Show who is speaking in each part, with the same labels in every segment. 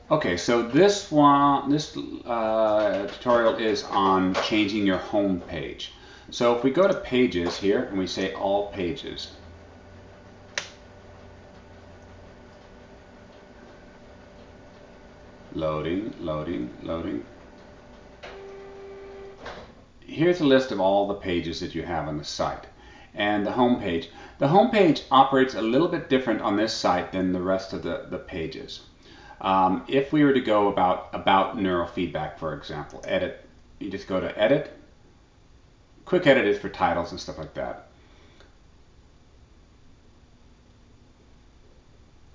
Speaker 1: Okay, so this tutorial is on changing your home page. So if we go to pages here and we say all pages, loading, loading, loading. Here's a list of all the pages that you have on the site. And the home page. The home page operates a little bit different on this site than the rest of the pages. If we were to go about neurofeedback, for example, edit, you just go to edit. Quick edit is for titles and stuff like that.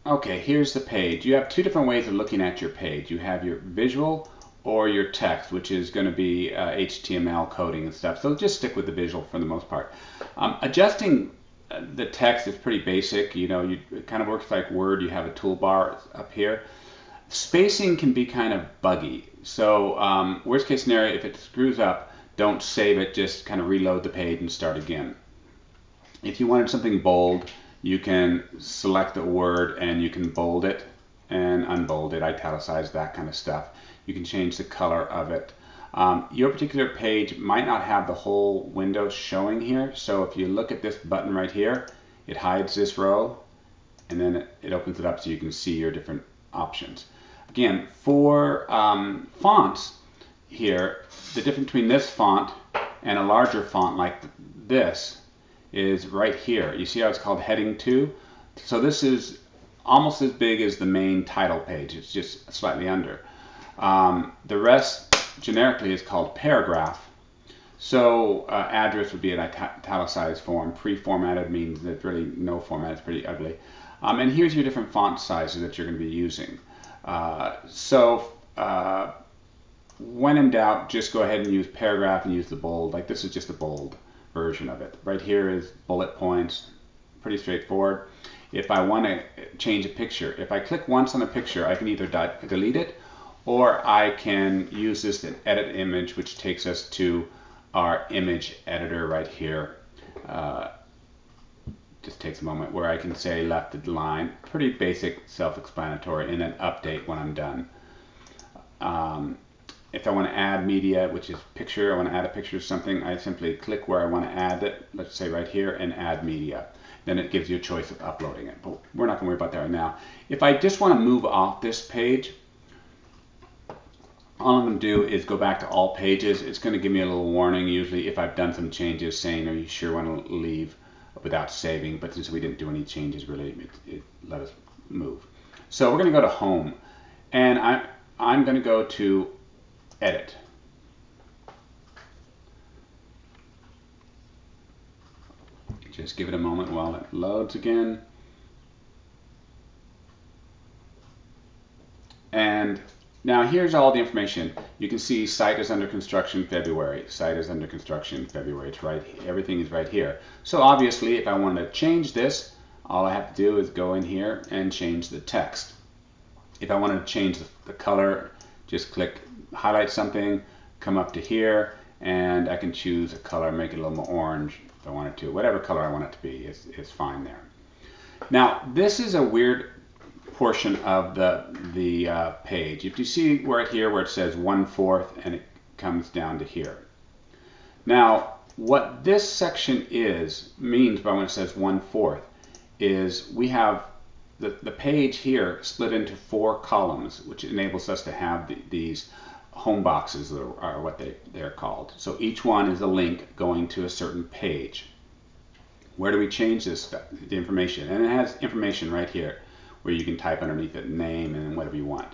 Speaker 1: Okay, here's the page. You have two different ways of looking at your page. You have your visual or your text, which is going to be HTML coding and stuff. So just stick with the visual for the most part. Adjusting the text is pretty basic. You know, it kind of works like Word. You have a toolbar up here. Spacing can be kind of buggy. So worst case scenario, if it screws up, don't save it. Just kind of reload the page and start again. If you wanted something bold, you can select a word and you can bold it and unbold it, italicize, that kind of stuff. You can change the color of it. Your particular page might not have the whole window showing here, so if you look at this button right here, it hides this row and then it opens it up so you can see your different options. Again, for fonts here, the difference between this font and a larger font like this is right here. You see how it's called heading 2? So this is almost as big as the main title page. It's just slightly under. The rest generically is called paragraph. So address would be an italicized form. Pre-formatted means there's really no format. It's pretty ugly. And here's your different font sizes that you're going to be using. When in doubt, just go ahead and use paragraph and use the bold. Like this is just a bold version of it. Right here is bullet points, pretty straightforward. If I want to change a picture, if I click once on a picture, I can either delete it or I can use this to edit image, which takes us to our image editor right here. Just takes a moment where I can say left line, pretty basic, self-explanatory, and then update when I'm done. If I want to add media, which is picture, I want to add a picture of something, I simply click where I want to add it, let's say right here, and add media. Then it gives you a choice of uploading it, but we're not going to worry about that right now. If I just want to move off this page, all I'm going to do is go back to all pages. It's going to give me a little warning usually if I've done some changes saying, are you sure want to leave without saving? But since we didn't do any changes really, it let us move. So we're going to go to home, and I'm going to go to edit. Just give it a moment while it loads again. And now here's all the information. You can see site is under construction February. Site is under construction February. It's right. Everything is right here. So obviously, if I want to change this, all I have to do is go in here and change the text. If I want to change the color, just click highlight something, come up to here, and I can choose a color, make it a little more orange if I wanted to. Whatever color I want it to be is fine there. Now this is a weird portion of the page. If you see right here where it says 1/4 and it comes down to here. Now what this section means by when it says 1/4 is we have the page here split into 4 columns, which enables us to have these home boxes, are what they're called. So each one is a link going to a certain page. Where do we change this stuff, the information? And it has information right here where you can type underneath it name and whatever you want.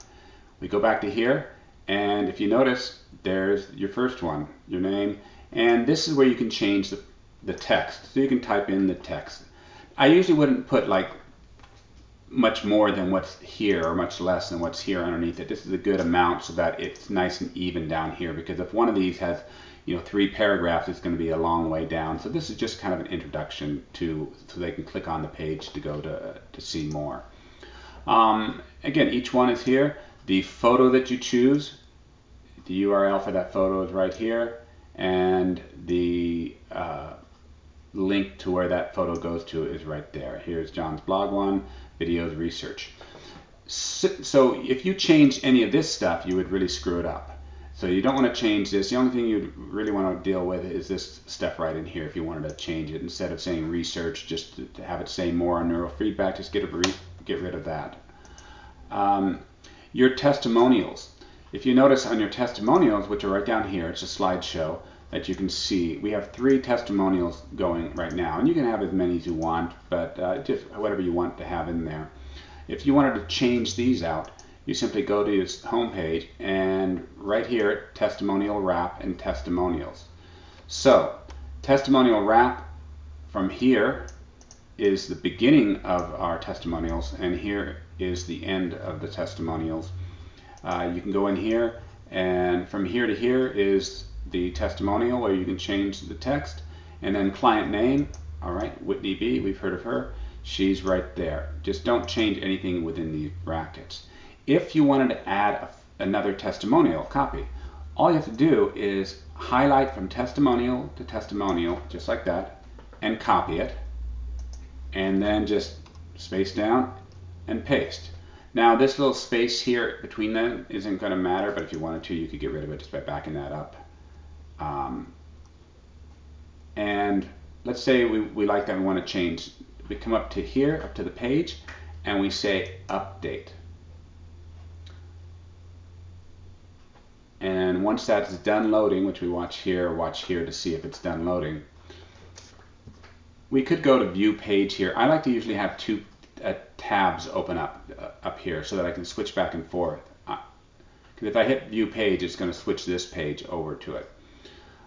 Speaker 1: We go back to here, and if you notice, there's your first one, your name, and this is where you can change the text. So you can type in the text. I usually wouldn't put like much more than what's here or much less than what's here underneath it. This is a good amount so that it's nice and even down here, because if one of these has 3 paragraphs, it's going to be a long way down. So this is just kind of an introduction so they can click on the page to go to see more. Again, each one is here. The photo that you choose, the URL for that photo is right here, and the link to where that photo goes to is right there. Here's John's blog one, videos, research. So if you change any of this stuff, you would really screw it up. So you don't want to change this. The only thing you really want to deal with is this stuff right in here if you wanted to change it. Instead of saying research, just to have it say more on neurofeedback, just get rid of that. Your testimonials. If you notice on your testimonials, which are right down here, it's a slideshow that you can see. We have 3 testimonials going right now, and you can have as many as you want, but just whatever you want to have in there. If you wanted to change these out, you simply go to this homepage and right here, testimonial wrap and testimonials. So, testimonial wrap from here is the beginning of our testimonials, and here is the end of the testimonials. You can go in here, and from here to here is the testimonial where you can change the text, and then client name. All right, Whitney B, we've heard of her. She's right there. Just don't change anything within the brackets. If you wanted to add another testimonial copy, all you have to do is highlight from testimonial to testimonial, just like that, and copy it, and then just space down and paste. Now this little space here between them isn't going to matter, but if you wanted to, you could get rid of it just by backing that up. And let's say we like that and want to change. We come up to here, up to the page, and we say update. And once that's done loading, which we watch here to see if it's done loading, we could go to view page here. I like to usually have 2 tabs open up here so that I can switch back and forth. Because if I hit view page, it's going to switch this page over to it.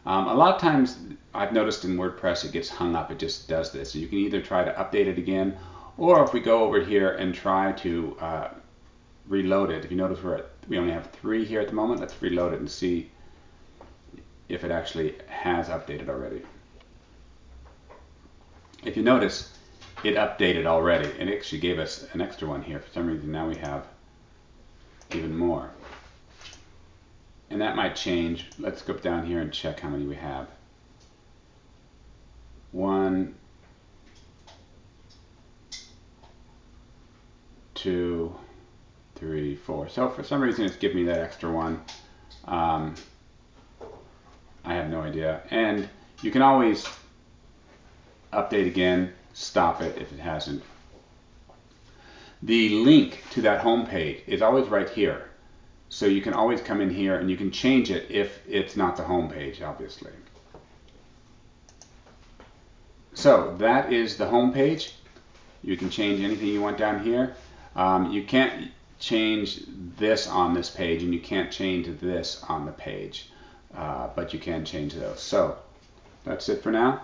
Speaker 1: A lot of times I've noticed in WordPress it gets hung up. It just does this. So you can either try to update it again, or if we go over here and try to reload it. If you notice we only have 3 here at the moment. Let's reload it and see if it actually has updated already. If you notice, it updated already, and it actually gave us an extra one here. For some reason now we have even more. And that might change. Let's go down here and check how many we have. 1, 2, 3, 4. So for some reason it's giving me that extra one. I have no idea. And you can always update again, stop it if it hasn't. The link to that home page is always right here. So you can always come in here and you can change it if it's not the home page, obviously. So that is the home page. You can change anything you want down here. You can't change this on this page, and you can't change this on the page, but you can change those. So that's it for now.